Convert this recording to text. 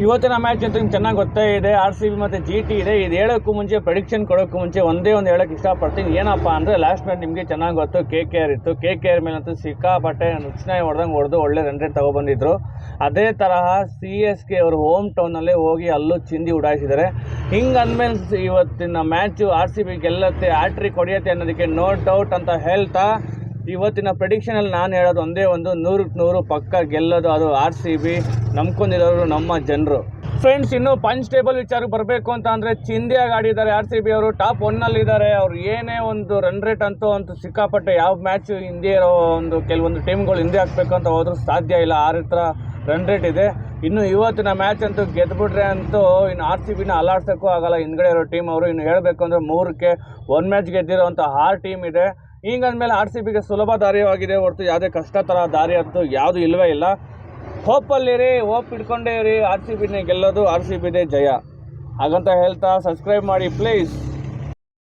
ಇವತ್ತಿನ ಮ್ಯಾಚ್ ಅಂತೂ ನಿಮ್ಗೆ ಚೆನ್ನಾಗಿ ಗೊತ್ತೇ ಇದೆ. RCB ಮತ್ತು GT ಇದೆ. ಇದು ಹೇಳೋಕ್ಕೂ ಮುಂಚೆ ಪ್ರೆಡಿಕ್ಷನ್ ಕೊಡೋಕ್ಕೂ ಮುಂಚೆ ಒಂದೇ ಒಂದು ಹೇಳೋಕ್ಕೆ ಇಷ್ಟಪಡ್ತೀನಿ. ಏನಪ್ಪ ಅಂದರೆ ಲಾಸ್ಟ್ ಮ್ಯಾಚ್ ನಿಮಗೆ ಚೆನ್ನಾಗಿ ಗೊತ್ತು, KKR ಇತ್ತು. KKR ಮೇಲಂತೂ ಸಿಕ್ಕಾಪಟ್ಟೆ ನುಚ್ಚನಾಯಿ ಹೊಡೆದಂಗೆ ಒಳ್ಳೆ ರನ್ ರೇಟ್ ತೊಗೊಬಂದಿದ್ರು. ಅದೇ ತರಹ CSK ಅವರು ಹೋಮ್ ಟೌನಲ್ಲೇ ಹೋಗಿ ಅಲ್ಲೂ ಚಿಂದಿ ಉಡಾಯಿಸಿದ್ದಾರೆ. ಹಿಂಗೆ ಅಂದಮೇಲೆ ಇವತ್ತಿನ ಮ್ಯಾಚು RCB ಗೆಲ್ಲತ್ತೆ, ಹ್ಯಾಟ್ರಿಕ್ ಹೊಡೆಯುತ್ತೆ ಅನ್ನೋದಕ್ಕೆ ನೋ ಡೌಟ್ ಅಂತ ಹೇಳ್ತಾ ಇವತ್ತಿನ ಪ್ರೆಡಿಕ್ಷನಲ್ಲಿ ನಾನು ಹೇಳೋದು ಒಂದೇ ಒಂದು, 100ಕ್ಕೆ 100 ಪಕ್ಕ ಗೆಲ್ಲೋದು ಅದು RCB. ನಂಬ್ಕೊಂಡಿರೋರು ನಮ್ಮ ಜನರು. ಫ್ರೆಂಡ್ಸ್, ಇನ್ನು ಪಂಚ್ ಟೇಬಲ್ ವಿಚಾರಕ್ಕೆ ಬರಬೇಕು ಅಂತ ಅಂದರೆ ಚಿಂದಿಯಾಗಿ ಆಡಿದ್ದಾರೆ RCB ಅವರು. ಟಾಪ್ 1ನಲ್ಲಿದ್ದಾರೆ. ಅವ್ರು ಏನೇ ಒಂದು ರನ್ ರೇಟ್ ಅಂತೂ ಸಿಕ್ಕಾಪಟ್ಟೆ ಯಾವ ಮ್ಯಾಚು ಹಿಂದೆ ಇರೋ ಒಂದು ಕೆಲವೊಂದು ಟೀಮ್ಗಳು ಹಿಂದೆ ಹಾಕಬೇಕು ಅಂತ ಹೋದ್ರೂ ಸಾಧ್ಯ ಇಲ್ಲ. ಆ ರೀತಿ ರನ್ ರೇಟ್ ಇದೆ. ಇನ್ನು ಇವತ್ತಿನ ಮ್ಯಾಚ್ ಅಂತೂ ಗೆದ್ದುಬಿಟ್ರೆ ಅಂತೂ ಇನ್ನು RCBನ ಅಲ್ಲಾಡ್ಸೋಕ್ಕೂ ಆಗಲ್ಲ ಹಿಂದ್ಗಡೆ ಇರೋ ಟೀಮ್ ಅವರು. ಇನ್ನು ಹೇಳಬೇಕು ಅಂದರೆ 3ಕ್ಕೆ 1 ಮ್ಯಾಚ್ ಗೆದ್ದಿರೋಂಥ 6 ಟೀಮ್ ಇದೆ. ಹಿಂಗಂದಮೇಲೆ RCBಗೆ ಸುಲಭ ದಾರಿಯಾಗಿದೆ ಹೊರತು ಯಾವುದೇ ಕಷ್ಟ ಥರ ದಾರಿ ಅಂತೂ ಯಾವುದು ಇಲ್ಲವೇ ಇಲ್ಲ. ಹೋಪಲ್ಲಿರಿ, ಹೋಪ್ ಇಟ್ಕೊಂಡೇ ಇರಿ. RCBನೇ ಗೆಲ್ಲೋದು, RCBದೇ ಜಯ. ಹಾಗಂತ ಹೇಳ್ತಾ ಸಬ್ಸ್ಕ್ರೈಬ್ ಮಾಡಿ ಪ್ಲೀಸ್.